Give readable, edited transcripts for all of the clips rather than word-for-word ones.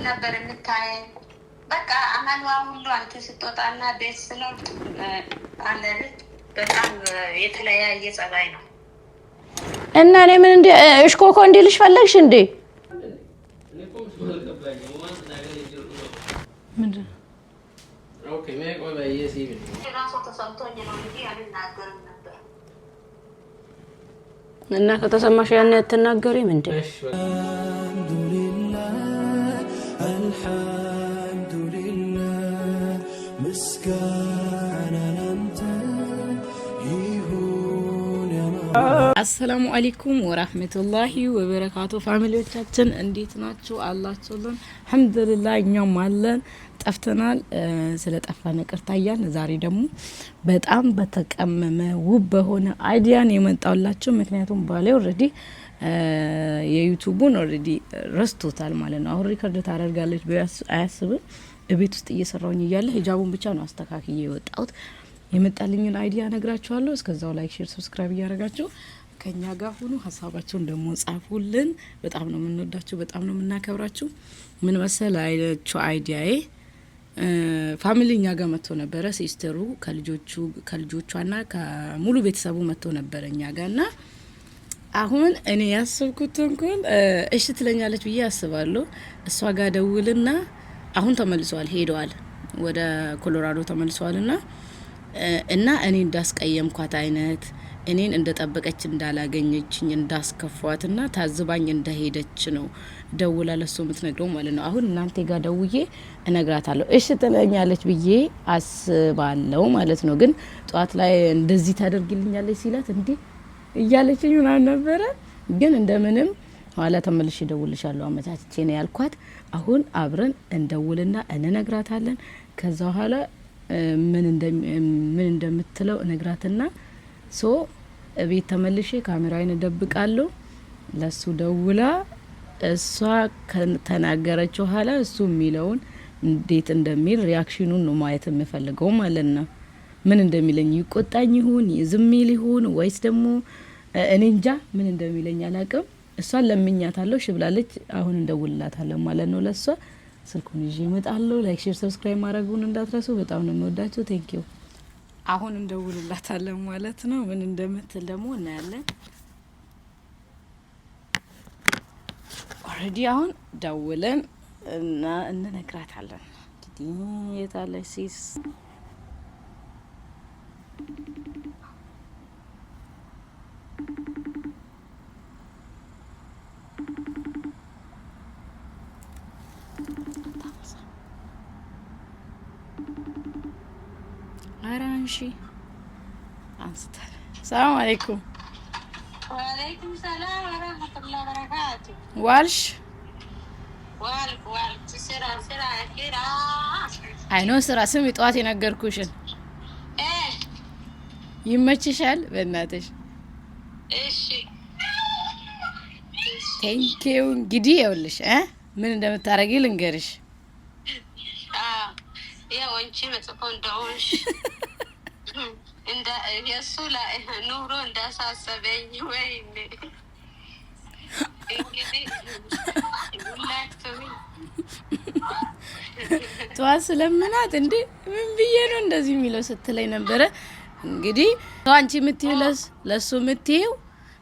ነበር የምታይ በቃ አማኗ ሁሉ አንተ ስትወጣና ቤት ስኖር አንደት በጣም የተለያየ ጸባይ ነው እና እኔ ምን እንደ እሽኮኮ እንዲልሽ ፈለግሽ እንዴ? ምንድን ኦኬ ማይቆይ ባይሲ ቢል ራሱ ተሰምቶኝ ነው እንጂ አልናገርም ነበር። እና ከተሰማሽ ያን አትናገሪም እንዴ? አልሐምዱሊላህ ምስጋና ላንተ ይሁን ያማ አሰላሙ አለይኩም ወራህመቱላሂ ወበረካቱ። ፋሚሊዎቻችን እንዴት ናችሁ? አላችሁልን? አልহামዱሊላህ እኛም አለን። ጠፍተናል። ስለ ጠፋን ይቅርታ እያልን ዛሬ ደግሞ በጣም በተቀመመ ውብ በሆነ አይዲያን የመጣውላችሁ። ምክንያቱም ባሌ ኦሬዲ የዩቲዩቡን ኦሬዲ ረስቶታል ማለት ነው። አሁን ሪከርድ ታደርጋለች አያስብም። ቤት ውስጥ እየሰራውኝ እያለ ሂጃቡን ብቻ ነው አስተካክዬ የወጣሁት። የመጣልኝን አይዲያ ነግራችኋለሁ። እስከዛው ላይክ፣ ሼር፣ ሰብስክራይብ እያደረጋችሁ ከኛ ጋር ሁኑ። ሀሳባችሁን ደግሞ ጻፉልን። በጣም ነው የምንወዳችሁ፣ በጣም ነው የምናከብራችሁ። ምን መሰላችሁ አይዲያዬ ፋሚሊኛ ጋር መጥቶ ነበረ። ሲስተሩ ከልጆቿና ከሙሉ ቤተሰቡ መጥቶ ነበረ እኛ ጋርና አሁን እኔ ያስብኩት እንኳን እሺ ትለኛለች ብዬ አስባለሁ። እሷ ጋር ደውልና አሁን ተመልሰዋል፣ ሄደዋል ወደ ኮሎራዶ ተመልሰዋልና እና እኔ እንዳስቀየምኳት አይነት እኔን እንደጠበቀች እንዳላገኘችኝ እንዳስከፏትና ታዝባኝ እንደሄደች ነው ደውላ ለሱ የምትነግረው ማለት ነው። አሁን እናንተ ጋር ደውዬ እነግራታለሁ። እሺ ትለኛለች ብዬ አስባለሁ ማለት ነው። ግን ጧት ላይ እንደዚህ ታደርግልኛለች ሲላት እንዴ እያለችኝ ምናምን ነበረ። ግን እንደምንም ኋላ ተመልሼ እደውልልሻለሁ አመቻችቼ ነው ያልኳት። አሁን አብረን እንደውልና እንነግራታለን። ከዛ ኋላ ምን እንደምትለው እነግራትና ሶ ቤት ተመልሼ ካሜራዬን እደብቃለሁ። ለሱ ደውላ እሷ ከተናገረችው ኋላ እሱ የሚለውን እንዴት እንደሚል ሪአክሽኑን ነው ማየት የምፈልገው ማለት ነው። ምን እንደሚለኝ ይቆጣኝ ይሁን ዝም ይል ይሁን ወይስ ደግሞ እኔ እንጃ ምን እንደሚለኝ አላውቅም። እሷን ለምኛታለሁ፣ እሺ ብላለች። አሁን እንደውልላታለሁ ማለት ነው። ለሷ ስልኩን ይዤ እመጣለሁ። ላይክ፣ ሼር፣ ሰብስክራይብ ማድረጉን እንዳትረሱ። በጣም ነው የምወዳችሁ። ቴንክ ዩ። አሁን እንደውልላታለሁ ማለት ነው። ምን እንደምትል ደግሞ እናያለን። ኦሬዲ አሁን ደውለን እና እንነግራታለን። እንግዲህ የታለች ሲስ አራንሺ አንስተር ሰላም አለይኩም። ወአለይኩም ሰላም ወራህመቱላሂ ወበረካቱ። ዋልሽ ዋል ስራ አኪራ አይኖ ስራ ስም ይጧት የነገርኩሽን ይመችሻል በእናትሽ? እሺ ቴንኪው። እንግዲህ ይኸውልሽ ምን እንደምታረጊ ልንገርሽ። ያው አንቺ መጥፎ እንደሆንሽ እንደ የሱ ላይ ኑሮ እንዳሳሰበኝ ወይ እንግዲህ ተዋስ ስለምናት እንዴ ምን ብዬ ነው እንደዚህ የሚለው ስትለኝ ነበረ። እንግዲህ አንቺ የምትይለስ ለሱ የምትይው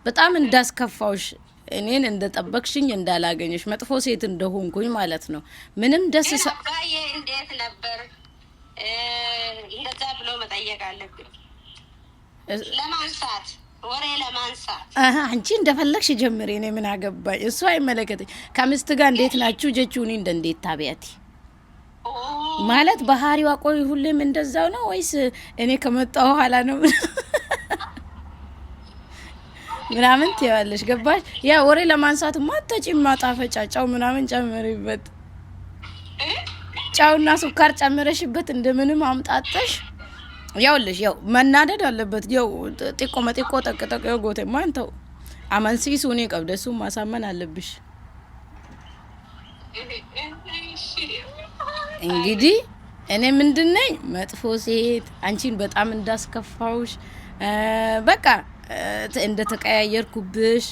በጣም እንዳስከፋውሽ እኔን እንደጠበቅሽኝ እንዳላገኘሽ መጥፎ ሴት እንደሆንኩኝ ማለት ነው። ምንም ደስ ጋዬ እንዴት ነበር እንደዛ ብሎ መጠየቅ አለብኝ። ለማንሳት ወሬ ለማንሳት አንቺ እንደፈለግሽ ጀምሪ። እኔ ምን አገባኝ? እሱ አይመለከተኝ። ከምስት ጋር እንዴት ናችሁ ጀቹኒ እንዴት ታቢያቲ ማለት ባህሪዋ ቆይ ሁሌም እንደዛው ነው ወይስ እኔ ከመጣሁ ኋላ ነው ምናምን ትያለሽ? ገባሽ? ያ ወሬ ለማንሳት ማጣጪ ማጣፈጫ ጫው ምናምን ጨምሪበት። ጫውና ሱካር ጨምረሽበት እንደምንም አምጣጣሽ። ያውልሽ ያው መናደድ አለበት። ያው ጥቆ መጥቆ ጠቅጠቅ ጎቴ ማንተው አማንሲሱ ነው ቀብደሱ ማሳመን አለብሽ። እንግዲህ እኔ ምንድነኝ መጥፎ ሴት አንቺን በጣም እንዳስከፋውሽ በቃ እንደተቀያየርኩብሽ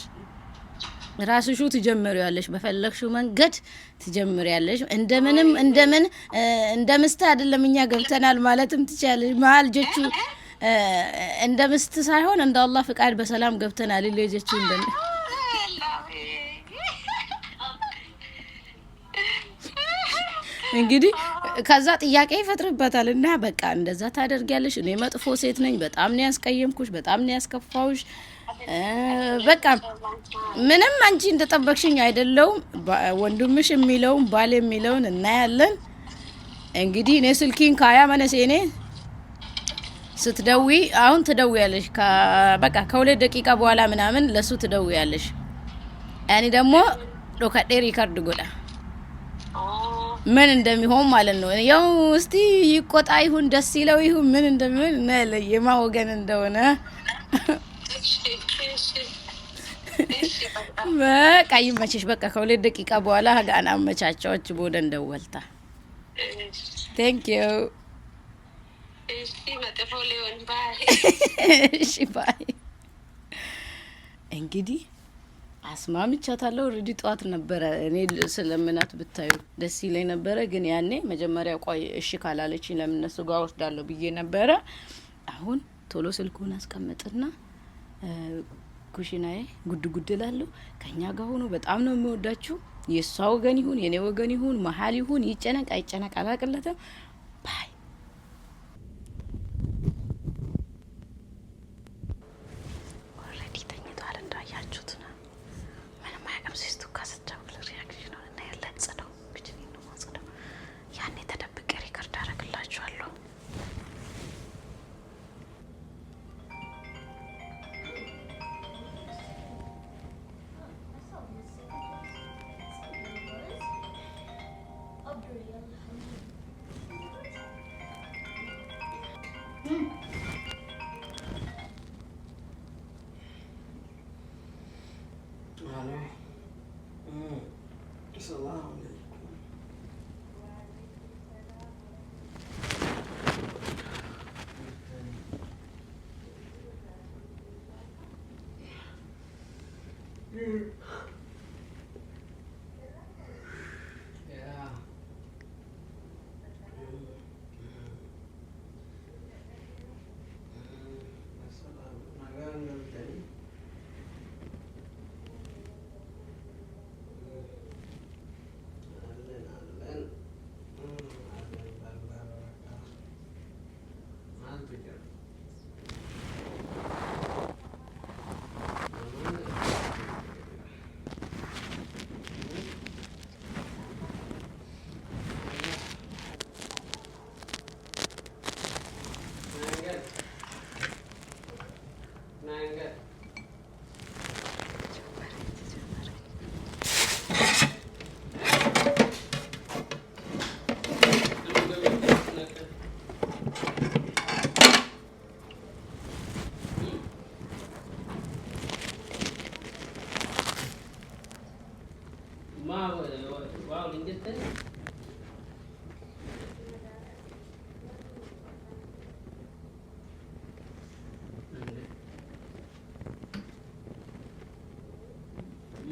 ራስሹ ትጀምሪያለሽ በፈለግሽው መንገድ ትጀምሪያለሽ እንደምንም እንደምን እንደምስት አይደለም እኛ ገብተናል ማለትም ትችያለሽ መሀል ጆቹ እንደ ምስት ሳይሆን እንደ አላህ ፍቃድ በሰላም ገብተናል ልጅቹ እንደነ እንግዲህ ከዛ ጥያቄ ይፈጥርበታል እና በቃ እንደዛ ታደርጊያለሽ እኔ መጥፎ ሴት ነኝ በጣም ነው ያስቀየምኩሽ በጣም ነው ያስከፋውሽ በቃ ምንም አንቺ እንደጠበቅሽኝ አይደለም ወንድምሽ የሚለው ባል የሚለው እናያለን እንግዲህ እኔ ስልኪን ካያ መነሴኔ ስትደዊ አሁን ትደውያለሽ በቃ ከሁለት ደቂቃ በኋላ ምናምን ለሱ ትደውያለሽ ያኔ ደግሞ ዶካዴ ሪካርድ ጎዳ ምን እንደሚሆን ማለት ነው ያው እስቲ ይቆጣ ይሁን ደስ ይለው ይሁን ምን እንደሚሆን እናያለ የማወገን እንደሆነ በቃ ይመችሽ በቃ ከሁለት ደቂቃ በኋላ ጋና አመቻቻዎች ቦደ እንደወልታ ቴንክ ዩ እሺ ባይ እንግዲህ አስማምቻታለሁ ኦሬዲ ጧት ነበር እኔ ስለምናት ብታዩ ደስ ይለኝ ነበር ግን ያኔ መጀመሪያ ቆይ እሺ ካላለችኝ ለምነሱ ጋር ወስዳለሁ ብዬ ነበር አሁን ቶሎ ስልኩን አስቀምጥና ኩሽናዬ ጉድ ጉድ ላለው ከኛ ጋር ሆኖ በጣም ነው የሚወዳችሁ የሷ ወገን ይሁን የኔ ወገን ይሁን መሐል ይሁን ይጨነቅ አይጨነቅ አላቅለተም ባይ ኦሬዲ ተኝቷል እንዳያችሁት ነው ምንም አያውቅም ሲስቱ ካሰቻው ሪአክሽን ነው እና ያለጸደው ግጭኝ ነው ማጸደው ያኔ ተደብቄ ሪከርድ አደርግላችኋለሁ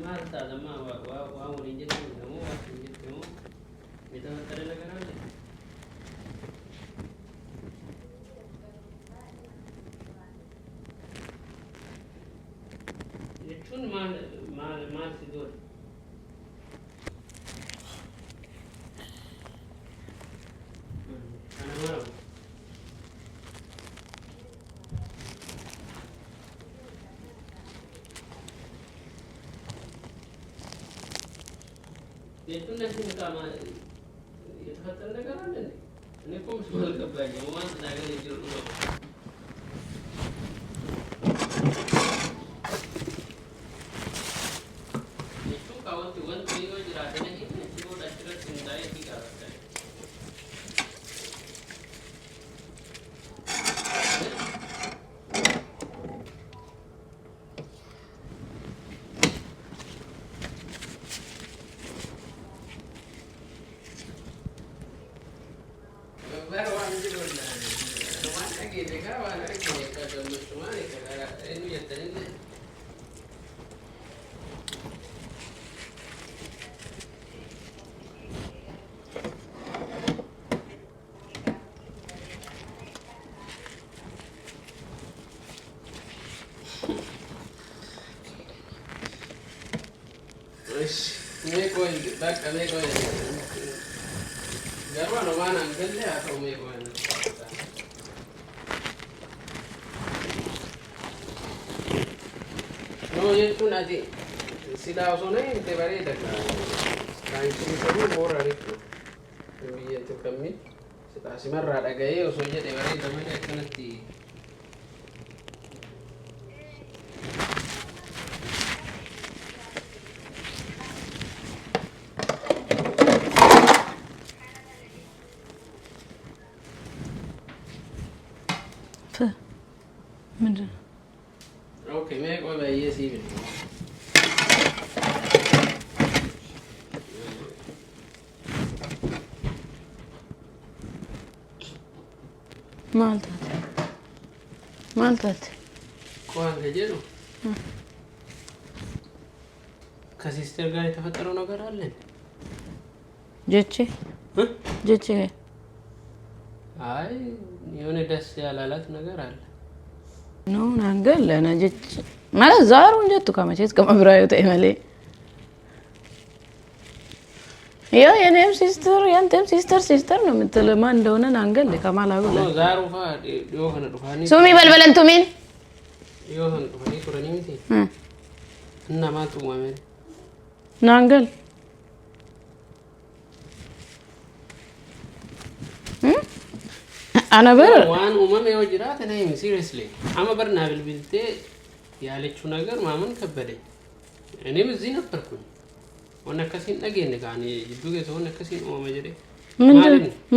Marta, lama, wow, ringgit kamu, ringgit kamu, kita ada negara ni. Itu mal sidur. Anak mana? Itu nasi utama itu kata negara ni. Ini pun semua kebanyakan orang sedang hijau dulu. Itu kawan tuan periuk jelasnya ini semua dah cerita cinta yang tiga kata. ቆይ በቃ ቆይ ገርባ ነው ማን አንገል ያተው ቆይ ነው የቱን አዲ ሲዳው ሶኔ ተባሬ ደካ ካንቺ ሰሩ ሞር አሪፍ ነው ብዬት ከሚል ሲመራ ደጋዬ ወሶዬ ተባሬ ደመለ ከነቲ ምንድን ኦኬ ቆይ በየሲቪ ማልታት ቆይ ገጀሩ ከሲስተር ጋር የተፈጠረው ነገር አለ ጀቼ አይ የሆነ ደስ ያላላት ነገር አለ ነው አንገል ለና ጀች ማለት ዛሩ እንጀቱ ከመቼስ ከመብራዩ ተይመሌ ያ የኔም ሲስተር ያንተም ሲስተር ነው የምትል ማን እንደሆነ አንገል ከማላው ነው ዛሩ ፋ ዮሐን ዱፋኒ ሱሚ በልበለንቱ ምን ዮሐን ዱፋኒ ኩረኒ ምቲ እና ማቱ ማመን ናንገል انا بر وان يوجرات انا سيريسلي اما برنا بالبلت ያለችው ነገር ማመን ከበደኝ እኔም እዚህ ነበርኩኝ ወነከሲን ነገኝ ጋኒ ይዱገ ሰው ነከሲን ኦመጀሬ ምን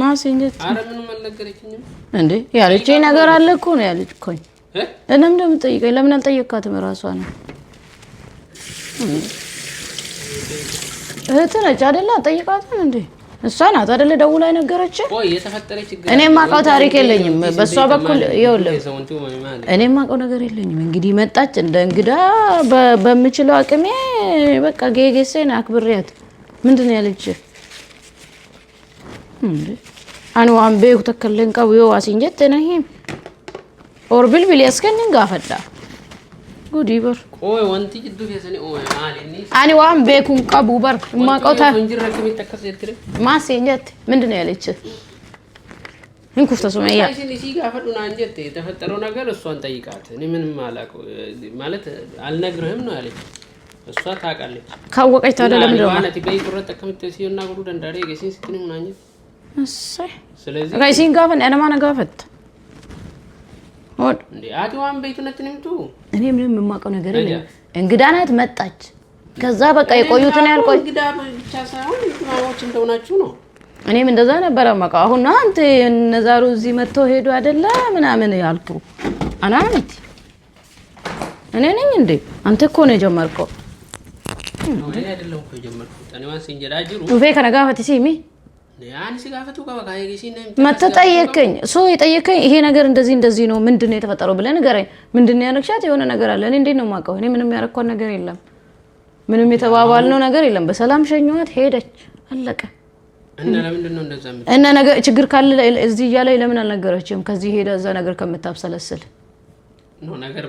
ማሲንጀት አረ ምንም አልነገረችኝም እንዴ ያለችኝ ነገር አለ እኮ ነው ያለችኝ እኔም እንደምጠይቀኝ ለምን አልጠየካትም ራሷ ነው እህትነች አይደለ ጠይቃትም እንዴ እሷ ናት አይደለ ደውላ ነገረች ቆይ የተፈጠረ ችግር እኔም ማቀው ታሪክ የለኝም በሷ በኩል ይኸውልህ እኔም ማቀው ነገር የለኝም እንግዲህ መጣች እንደ እንግዳ በምችለው አቅሜ በቃ ጌጌሴን አክብሬያት ምንድነው ያለች እንዴ አንዋን ቤው ተከለን ቀብዮ አሲንጀት ነህም ኦርቢል ቢሊያስከንን ጋፈዳ ጉዲበር ቆይ ወንቲ ጅዱ ከሰኒ ኦ ማለኒ አኒ ዋን ቤኩን ቀቡ በር ማቀውታ እንጅራ ከሚተከስ የትሪ ማሲንጀት ምንድነው ያለች እንኩፍታ ሱመያ ሲሲ ጋፈዱና አንጀት የተፈጠረው ነገር እሷን ጠይቃት እኔ ምንም አላቀ ማለት አልነግርህም ነው ያለች እሷ ታውቃለች ካወቀች ታዲያ ለምን ነው ማለት በይ ቁረጥ ተከምተ ሲዮና ጉዱ ደንዳሬ ገሲን ስትኒ ምን አንጀት እሰይ ስለዚህ ጋይሲን ጋፈን እኔ ማን ጋፈት እንዴ አዲዋን ቤቱ ነጥንምቱ እኔ ምንም የማውቀው ነገር የለም እንግዳ ናት መጣች ከዛ በቃ የቆዩትን ያልቆይ እንግዳ ብቻ ሳይሆን ማዎች እንደሆናችሁ ነው እኔም እንደዛ ነበር ማውቀው አሁን አንተ ነዛሩ እዚህ መጥቶ ሄዱ አይደለ ምናምን ያልኩ አናምት እኔ ነኝ እንዴ አንተ እኮ ነው የጀመርከው እኔ አይደለም እኮ የጀመርኩት እኔ ዋን ሲንጀራጅሩ ዱፌ ከነጋፈት ሲሚ ያን ሲጋፈቱ ከበቃይ ገሲን መተጠየቀኝ ሶ የጠየቀኝ ይሄ ነገር እንደዚህ ነው ምንድነው የተፈጠረው ብለ ንገረኝ ምንድነው ያነክሻት የሆነ ነገር አለ እኔ እንዴት ነው ማውቀው እኔ ምንም ያረኳት ነገር የለም ምንም የተባባልነው ነገር የለም በሰላም ሸኘኋት ሄደች አለቀ እና ለምንድን ነው እንደዛ ማለት እና ነገር ችግር ካለ እዚህ ያለ ለምን አልነገረችም ከዚህ ሄደ እዛ ነገር ከመታብሰለስል ነው ነገር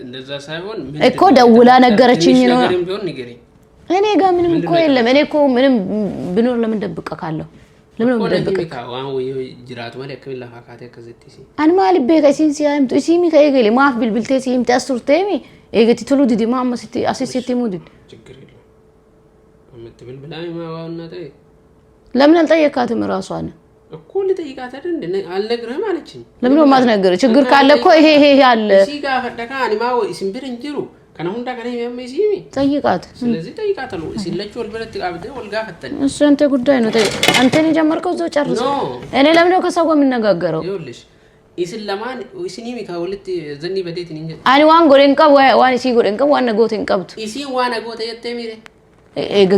እንደዛ ሳይሆን እኮ ደውላ ነገረችኝ ነው ነገርም ቢሆን ንገረኝ እኔ ጋር ምንም እኮ የለም እኔ እኮ ምንም ብኖር ለምን ደብቀካለሁ ለምን ደብቀካ ዋው ጅራቱ ማለት ከሚላ ፋካቴ ከዘቲሲ አን ማል ቤከሲን ሲያም ቱሲሚ ከይገለ ማፍ ቢልቢልቴ ሲም ታስሩቴሚ ኤገቲ ቱሉ ዲዲ ማማ ሲቲ አሲሲቲ ሙዲድ ችግር የለም አመትብል ብላይ ማዋውናቴ ለምን አልጠየካትም ራሷን እኮ ልጠይቃት አይደል አልነግርህም አለችኝ ለምን ማትነግር ችግር ካለ እኮ ይሄ አለ ሲጋ ፈደካ አኒማው ኢስምብር እንጅሩ ከነሁንዳ ከነ የሚሲሚ ጠይቃት ስለዚህ ጠይቃት ነው ሲለች ወልበለት ቃብደ ወልጋ ፈተን እሱ አንተ ጉዳይ ነው አንተን ጀመርከው ዘው ጨርሶ እኔ ለምን ነው ከሰው የምንነጋገረው ይኸውልሽ ኢስላማን ኢስኒሚ ካውልት ዘኒ በዴት እንጂ አኒ ዋን ጎደንቃ ዋን ሲ ጎደንቃ ዋን ጎቴን ቀብቱ ኢሲ ዋን ጎቴ የተሚረ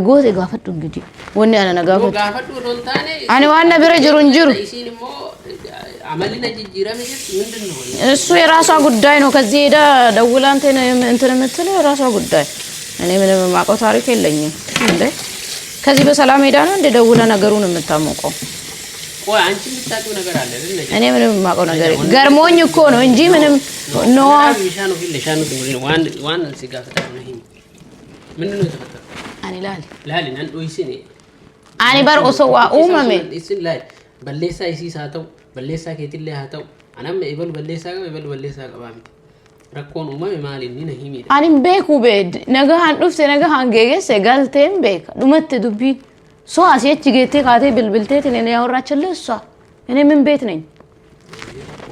ጎቴ ጋፈዱ እንግዲህ ወኔ ያነ ነጋፈዱ ጋፈዱ ዶንታኔ አኒ ዋን ነብረ ጅሩንጅሩ ኢሲኒሞ አመልና ጅጅራም ምንድነው እሱ የራሷ ጉዳይ ነው ከዚህ ሄዳ ደውላ እንትን የምትለው የራሷ ጉዳይ እኔ ምንም ማውቀው ታሪክ የለኝም እንዴ ከዚህ በሰላም ሄዳ ነው እንደ ደውላ ነገሩን የምታሞቀው ቆይ አንቺ የምታውቂው ነገር አለ አይደል እኔ ምንም ማውቀው ነገር ገርሞኝ እኮ ነው እንጂ ምንም ነው ሻኑ ፊል ሻኑ ግን ዋን ሲጋፈታ ነው ምንድነው የተፈጠረው أنا لا لا لأن ويسيني أنا بر أسوأ أمامي يسين لا بلسا يسيس هاتو بلسا كيتل له هاتو أنا ما يبل بلسا كبامي ركون أمامي مالي نينا هيمي أنا بيكو بيد نجاهن رفت نجاهن جيجي سجال تيم بيك دمت دبي سو أسيت جيتي كاتي بالبلتة تنين يا ورا تشلسا أنا من بيتنين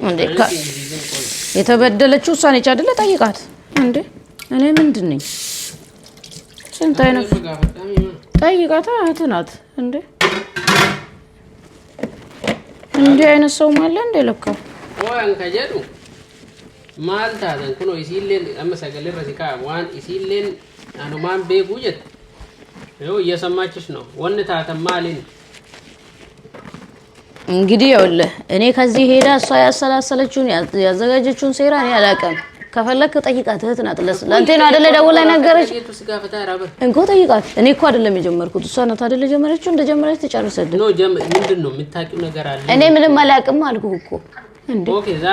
عندك يتبدل شو ساني شادي لا تيجات عندي أنا من دني سنتين تيجات هاتنات عندي عندي أنا سو مالن دلكا وان كجدو مال تادن كنو يسيلين أما سجلين رزقا وان يسيلين أنا ما بيجوجت يو يسمعش شنو وان تاتم مالين እንግዲህ ይኸውልህ እኔ ከዚህ ሄዳ እሷ ያሰላሰለችውን ያዘጋጀችውን ሴራ እኔ አላውቅም። ከፈለክ ጠይቃት እህት ናት። ለአንተ ነው አይደለ ደውላ ነገረች እንኮ ጠይቃት። እኔ እኮ አይደለም የጀመርኩት እሷ ናት አይደለ ጀመረችው። እንደጀመረች ተጨርሰድ ነው ምንድነው የምታውቂው ነገር አለ? እኔ ምንም አላውቅም አልኩህ እኮ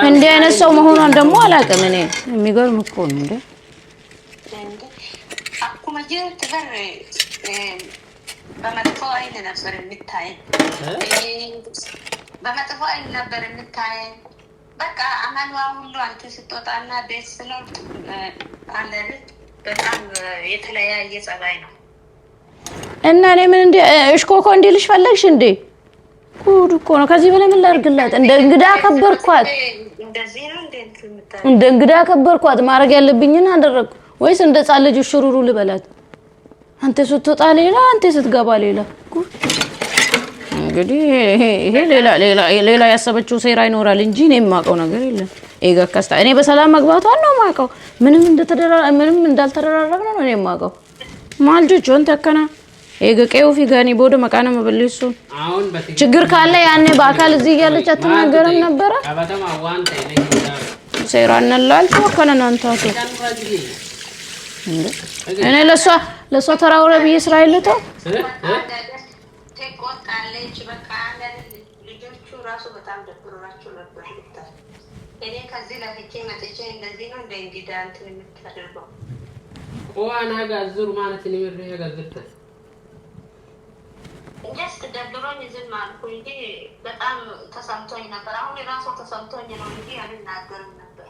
እንዴ አይነት ሰው መሆኗን ደግሞ አላውቅም። እኔ የሚገርም እኮ ነው እንዴ አኩማ ጀት ጋር በመጥፎ አይን ነበር የምታይ በመጥፎ አይን ነበር የምታይ በቃ አማኗ ሁሉ አንተ ስትወጣና ቤት ስኖር አንደር በጣም የተለያየ ጸባይ ነው እና እኔ ምን እንደ እሽኮኮ እንዲልሽ ፈለግሽ እንዴ ጉድ እኮ ነው ከዚህ በላይ ምን ላድርግላት እንደ እንግዳ ከበርኳት እንደዚህ ነው እንደ እንግዳ ከበርኳት ማድረግ ያለብኝና አደረኩ ወይስ እንደ ጻል ልጅ ሽሩሩ ልበላት አንተ ስትወጣ ሌላ አንተ ስትገባ ሌላ እንግዲህ ይሄ ሌላ ያሰበችው ሴራ ይኖራል እንጂ እኔ የማውቀው ነገር የለም ኤጋካስታ እኔ በሰላም መግባቷን ነው የማውቀው ምንም እንዳልተደራረግን ነው እኔ የማውቀው ማልጆቹን ተከና ኤገቀው ፊጋኒ ቦደ መቃና መበልሱ አሁን ችግር ካለ ያኔ በአካል እዚህ ያለች አትናገርም ነበር አባታማ ዋንተ ለይዳ ሴራ እንላል ተወከነን አንታቱ እኔ ለሷ ተራውረ በእስራኤል ተው ተቆጣለች በቃ ልጆቹ ራሱ በጣም ደብሯቸው ነበር እኔ ከዚህ ለፍቼ መጥቼ እንደዚህ ነው እንደ እንግዳ እንትን የምታደርገው ዋና ጋዝሩ ማለት ነው ምርህ ጋዝርተ ጀስት ደብሮኝ ዝም አልኩ እንጂ በጣም ተሰምቶኝ ነበር አሁን ራሱ ተሰምቶኝ ነው እንጂ አልናገርም ነበር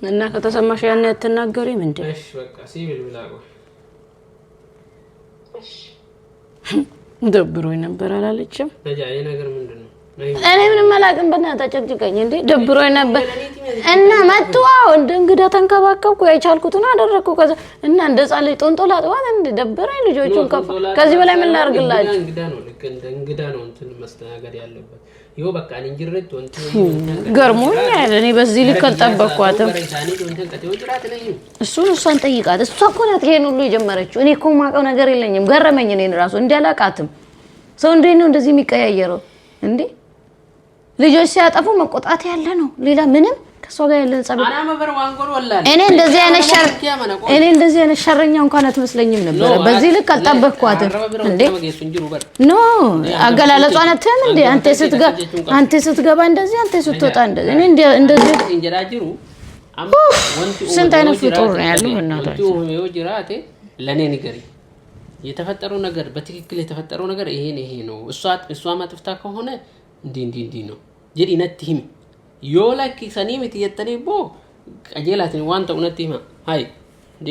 እና ከተሰማሽ ያን ተናገሪ ምንድን እሺ በቃ ሲቪል ብላቆ እሺ ደብሮኝ ነበር አላለችም ነጃ ይሄ ነገር ምንድነው እኔ ምንም አላውቅም በእናትህ ጨቅጭቀኝ እንዴ ደብሮኝ ነበር እና መጥቷው እንደ እንግዳ ተንከባከብኩ ያቻልኩትን አደረኩ ከዛ እና እንደ ጻለ ጦንጦላ አጥዋን እንደ ደብረኝ ልጆቹን ከዚህ በላይ ምን ላርግላችሁ እንግዳ ነው ልክ እንደ እንግዳ ነው እንትን መስተናገድ ያለበት ይው በቃ እንጅረት ወንት ገርሞኛል እኔ በዚህ ልክ አልጠበቅኳትም እሷን ጠይቃት እሷ እኮ ናት ይሄን ሁሉ የጀመረችው እኔ እኮ ማውቀው ነገር የለኝም ገረመኝ እኔን ራሱ እንዲያላቃትም ሰው እንዴት ነው እንደዚህ የሚቀያየረው እንዴ ልጆች ሲያጠፉ መቆጣት ያለ ነው ሌላ ምንም ከሷ ጋር ያለን ጸብ አና መበር ዋንጎር ወላል እኔ እንደዚህ አይነት ሸረኛ እንኳን አትመስለኝም ነበር በዚህ ልክ አልጠበቅኳትም እንዴ ኖ አገላለጿን አትም እንዴ አንተ ስትገባ እንደዚህ አንተ ስትወጣ እንደዚህ እኔ እንደዚህ እንጀራጅሩ ስንት አይነት ፍጡር ነው ያለው እናታችሁ ይወጅራቴ ለኔ ንገሪ የተፈጠረው ነገር በትክክል የተፈጠረው ነገር ይሄ ነው እሷ ማጥፍታ ከሆነ እንዲ ነው ጀዲ ነትህም ዮላኪ ሰኒምት የተኔቦ ቀጀላትን ዋንተ ኡነቲማ ሃይ እንዴ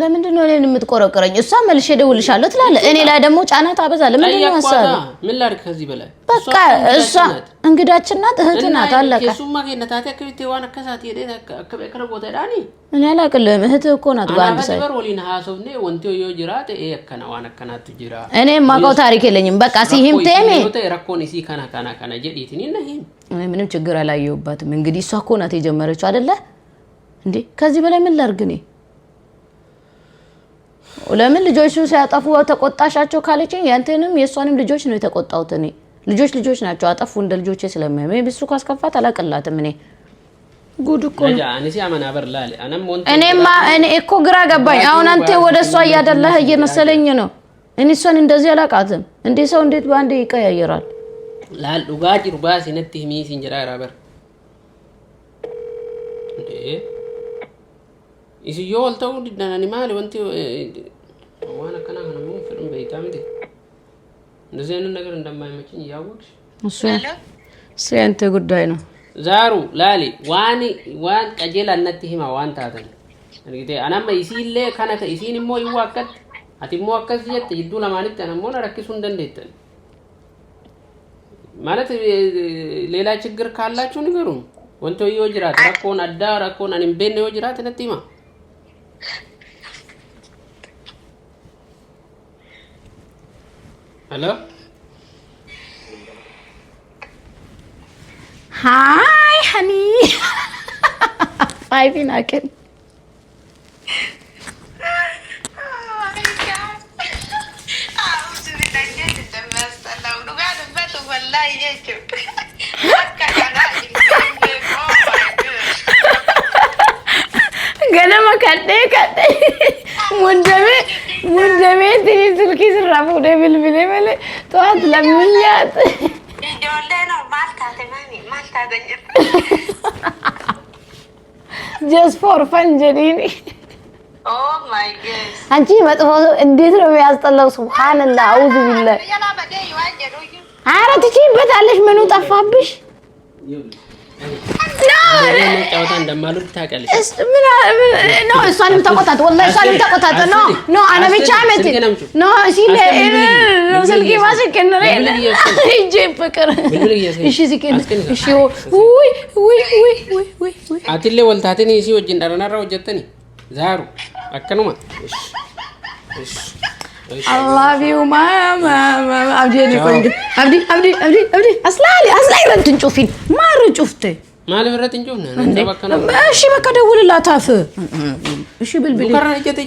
ለምንድን ነው እኔን የምትቆረቆረኝ እሷ መልሼ ደውልሻለሁ ትላለህ እኔ ላይ ደግሞ ጫና ታበዛለህ ምንድን ነው ሐሳብ ምን ላድርግ ከዚህ በላይ በቃ እሷ እንግዳችን ናት እህት ናት አለቀ እሱማ ከነታተ ከብቴ ዋና ከሳት ሄደ ከበከረቦታ ዳኒ እኔ አላቅልም እህት እኮ ናት ባንድ ሰው አና ወሊና ሐሳብኔ ወንቴው ይጅራተ እከና ዋና ከናት ይጅራ እኔ ማቀው ታሪክ የለኝም በቃ ሲሂም ቴሜ ረኮኒ ሲ ካና ጀዲትኒ ነሂም እኔ ምንም ችግር አላየሁባትም እንግዲህ እሷ እኮ ናት የጀመረችው አይደለ እንዴ ከዚህ በላይ ምን ላድርግ እኔ ለምን ልጆቹ ሲያጠፉ ተቆጣሻቸው ካለችኝ ያንተንም የሷንም ልጆች ነው የተቆጣሁት እኔ ልጆች ናቸው አጠፉ እንደ ልጆቼ ስለማይመኝ ቢሱ ካስከፋት አላቀላትም እኔ ጉድ እኮ ነጃ እኔ ሲያመና በርላለ አናም ወንተ እኔ እኮ ግራ ገባኝ አሁን አንተ ወደሷ ያደላህ እየመሰለኝ ነው እኔ እሷን እንደዚህ አላቃትም እንዴ ሰው እንዴት ባንዴ ይቀያየራል ላል ዱጋጂ ሩባስ ነትህ ሚስ እንጀራ ራበር እንዴ isiyoo wal ta'uu diddanani maali wanti waan akkana kana moo fedhan beektaa miti እንደዚህ አይነት ነገር እንደማይመችኝ ያወቅሽ እሱ ያንተ ጉዳይ ነው ዛሩ ላሊ ዋን ቀጀላ ነትሂማ ዋን ታተን እንግዲህ አናማ ይሲለ ከነከ ይሲንሞ ይዋቀት አቲሞ አከዝየት ይዱ ለማለት ተነሞ ነረክሱ እንደንደተን ማለት ሌላ ችግር ካላችሁ ንገሩ ወንቶ ይወጅራት ረኮን አዳር ረኮን አንም በነ ይወጅራት ነትሂማ Hello? Hi, honey. Five in again. Ganama katte Mundame tini sulki sirrafu de bilbile mele to at lamiyat ijolle no malta te mami malta de just for fun Janini oh my god አንቺ መጥፎ እንዴት ነው ያስጠላው ሱብሃንአላህ አውዙ ቢላህ ያላ በደ ይዋጀሩ ኧረ ትችይበታለሽ ምኑ ጠፋብሽ ጫውታ እንደማሉት ታውቃለሽ ነው እሷንም ተቆጣጥ ወላሂ እሷንም ተቆጣጥ ነው አና ብቻ አመት ነው ሲለ ነው ስልኪ ማስከን ነው እጄ ፍቅር እሺ ዝከን እሺ ወይ አትሌ ወልታተኒ እሺ ወጅን ዳራናራ ወጀተኒ ዛሩ አከኑማ እሺ I love you mama abdi aslali ረንትን ጩፊን ማር ጩፍቴ ማለት ረንትን ጩፍ ነው ተባከነ እሺ በቃ ደውልላት አፍ እሺ ብልብል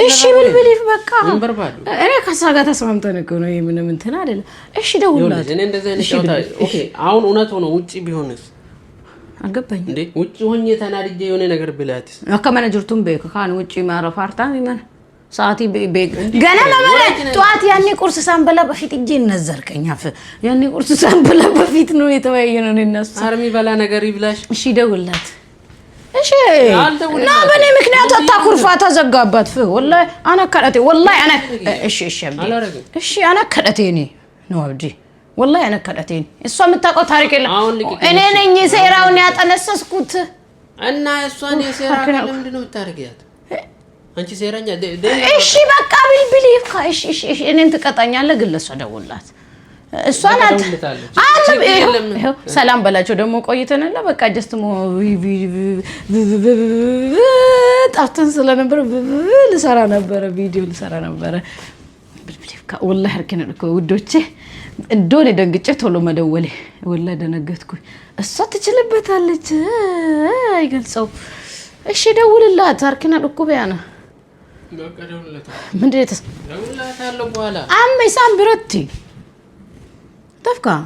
እሺ ብልብል በቃ እኔ ከሷ ጋር ተስማምተን እኮ ነው ምንም እንትን አይደለም እሺ ደውልላት እኔ እንደዚህ አይነት ጫውታ ኦኬ አሁን እውነት ሆኖ ውጪ ቢሆንስ አገባኝ እንዴ ውጪ ሆኜ ተናድጄ የሆነ ነገር ብላትስ አከመነ ጅርቱም በክ ካን ውጪ ማረፋርታ ይመን ሳቲ ቤግ ገና ማለት ጧት ያኔ ቁርስ ሳንበላ በፊት እጄ ነዘርከኝ አፍ ያኔ ቁርስ ሳንበላ በፊት ነው የተወያየነው እነሱ አርሚ በላ ነገር ይብላሽ እሺ ደውልላት እሺ ና በኔ ምክንያት አታኩርፋ ተዘጋባት ወላሂ አና ከረቴ ወላሂ አና እሺ እሺ አና ከረቴ ነው አብዲ ወላሂ አና ከረቴ እሷ የምታውቀው ታሪክ የለም እኔ ነኝ ሴራውን ያጠነሰስኩት እና እሷን የሴራ ለምንድን ነው የምታርጊያት አንቺ ሴራኛ እሺ በቃ ቢልቢል ይፍካ እሺ እኔን ትቀጣኛለህ ግን ለሷ ደውልላት እሷን ሰላም በላቸው ደግሞ ቆይተናል በቃ ጀስት ጣፍተን ስለነበር ልሰራ ነበር ቪዲዮ ልሰራ ነበር ቢልቢል ይፍካ ወላሂ አርከነ እኮ ውዶቼ እንደሆነ ደንግጬ ቶሎ መደወሌ ወላሂ ደነገጥኩ እሷ ትችልበታለች አይገልጸው እሺ ደውልላት አርከነ እኮ በያና من دريت لا تعلم ولا عمي سام برتي تفكا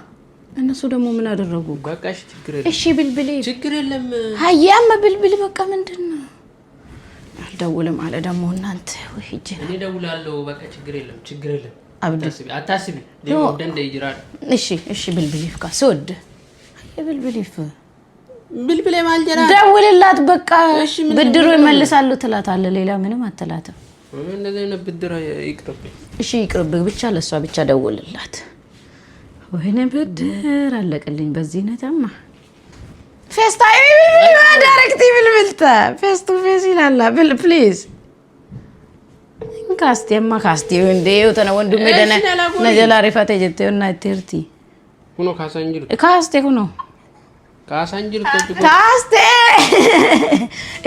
الناس دمو من ادرغو بقاش تشكر ايش بالبلي تشكر لم هيا اما بالبلي بقى مندنا دولم على دمو انت وهيجي انا دولالو بقى تشكر لم اتاسبي ديو دند يجرا ايش بالبلي فكا سود هيا بالبلي بالبلي مال جرا دولላት በቃ ብድሩ ይመልሳሉ ትላታለ ሌላ ምንም አትላትም እንደዚህ ነው ብድሩ ይቅርብ እሺ ይቅርብ ብቻ ለሷ ብቻ ደውልላት ወይኔ ብድር አለቀልኝ በዚህ ነታማ ፌስታይም ዳይሬክት ብልብልታ ፌስ ቱ ፌስ ይላል ብል ፕሊዝ ካስቴ እንደው ተነ ወንድሜ ደነ ነጀላ ሪፋቴ ጀቴውና ተርቲ ሆኖ ካሳንጅሩ ካስቴ ሆኖ ካሳንጅሩ ካስቴ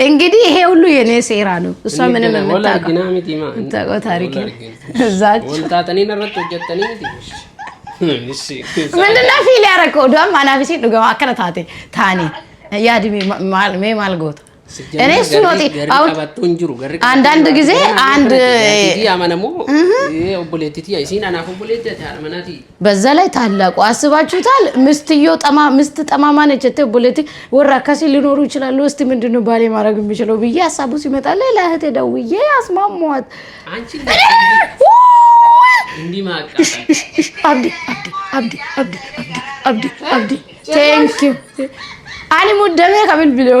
እንግዲህ ይሄ ሁሉ የኔ ሴራ ነው እሷ ምንም የምታውቀው ታሪክ እዛች ወልታተኒ ነረጥ ወጀተኒ እሺ ምንድነው ፊል ያረከው ዶም አናፊሲ ዱጋ አከለታቴ ታኒ ያድሚ ማልጎት እኔ እሱ ነው አሁን አንዳንድ ጊዜ አንድ ያማነሙ ኦቦሌቲቲ አይሲና ናፎ ኦቦሌቲ ታርመናቲ በዛ ላይ ታላቁ አስባችሁታል ምስት ጠማማ ነች ኦቦሌቲ ወራካሲ ሊኖሩ ይችላል እስቲ ምንድነው ባሌ ማረግ የሚችለው ብዬ ሐሳቡ ሲመጣ ላይ ለእህቴ ደውዬ አስማማት አንቺ እንዲ ማቃታ አብዲ ቴንክ ዩ አኒ ሙደሜ ከብል ቢሎ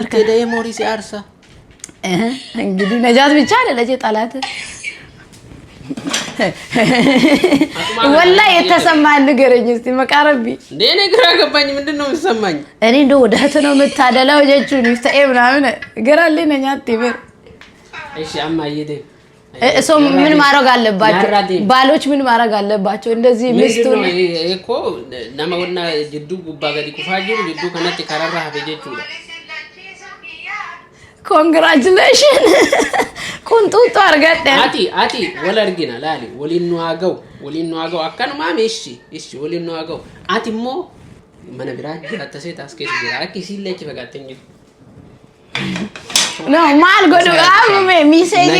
አርከደ ሞሪሲ አርሳ እንግዲህ ነጃት ብቻ አይደለች ጠላት ወላሂ የተሰማኝ ንገረኝ እስቲ መቃረቢ እንዴ እኔ ግራ ገባኝ ምንድነው የሚሰማኝ እኔ እንደው ወደ እህት ነው የምታደላው ጀቹን ይፍታኤ ምናምን ገራልኝ ነኛት ይበር እሺ አማየደ እሱ ምን ማድረግ አለባቸው ባሎች ምን ማድረግ አለባቸው እንደዚህ ሚስቱን እኮ ነማውና ጅዱ ጉባ ገዲ ኩፋጅሩ ጅዱ ከነጥ ካራራ ሀበጀቹ ኮንግራቹሌሽን ቁንጡጡ አርገደ አቲ ወለርጊና ላሊ ወሊኑ አገው አካን ማሜሺ እሺ ወሊኑ አገው አቲሞ ማነ ቢራጅ አተሰት አስከስ ቢራኪ ሲለች በጋተኝ ነው ማልጎዱ አሁን ሚሴኒ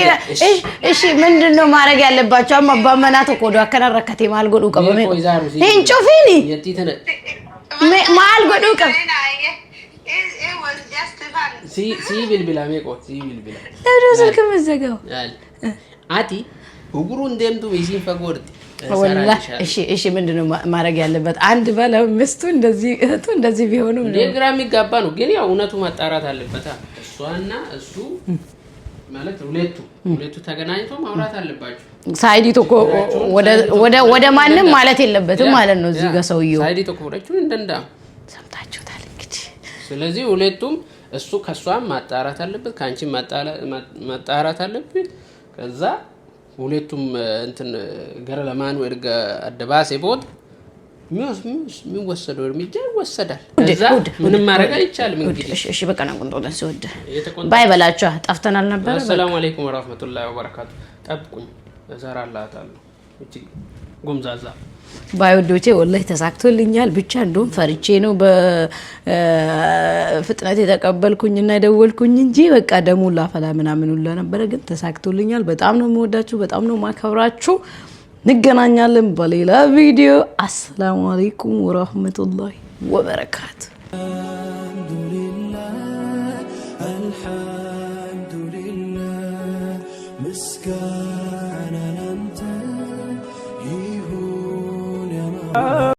እሺ ምንድነው ማድረግ ያለባቸው አባመና ተቆዶ አከራረከቴ ማልጎዱ ቀበሜ እንጮፊኒ የቲተነ ማልጎዱ ቀበ ሲ ቢልቢላ ሜቆ ሲ ቢልቢላ ለዶስ ከመዘጋው አቲ ሁጉሩ እንደምቱ ይሲን ፈጎርት ወላሂ እሺ ምንድነው ማድረግ ያለበት አንድ ባለው ምስቱ እንደዚህ እህቱ እንደዚህ ቢሆኑ ለግራም ይጋባ ነው ግን ያው እውነቱ ማጣራት አለበት እሷና እሱ ማለት ሁለቱ ተገናኝቶ ማውራት አለባቸው ሳይዲቶ ወደ ማንንም ማለት የለበትም ማለት ነው እዚህ ጋር ሰውየው ሳይዲቶ ኮረቹን እንደንዳ ሰምታችሁታል እንግዲህ ስለዚህ ሁለቱም እሱ ከሷም ማጣራት አለበት ካንቺ ማጣራት አለበት ከዛ ሁለቱም እንትን ገረ ለማኑ እርጋ አደባሴ ቦት የሚወሰደው እርምጃ ይወሰዳል ከዛ ምንም ማድረግ አይቻልም እንግዲህ እሺ በቃ ነው ቆንጦ ሲወደ ባይ በላችሁ ጠፍተናል ነበር ሰላም አለይኩም ወራህመቱላሂ ወበረካቱ ጠብቁኝ እሰራላታለሁ እቺ ጉምዛዛ ባይወዶቼ ወላሂ ተሳክቶልኛል ብቻ እንደውም ፈርቼ ነው በፍጥነት የተቀበልኩኝና ደወልኩኝ እንጂ በቃ ደሙ ላፈላ ምናምን ሁሉ ነበር ግን ተሳክቶልኛል በጣም ነው የምወዳችሁ በጣም ነው ማከብራችሁ ንገናኛለን በሌላ ቪዲዮ አሰላሙ አለይኩም ወራህመቱላሂ ወበረካቱ الحمد لله مسكان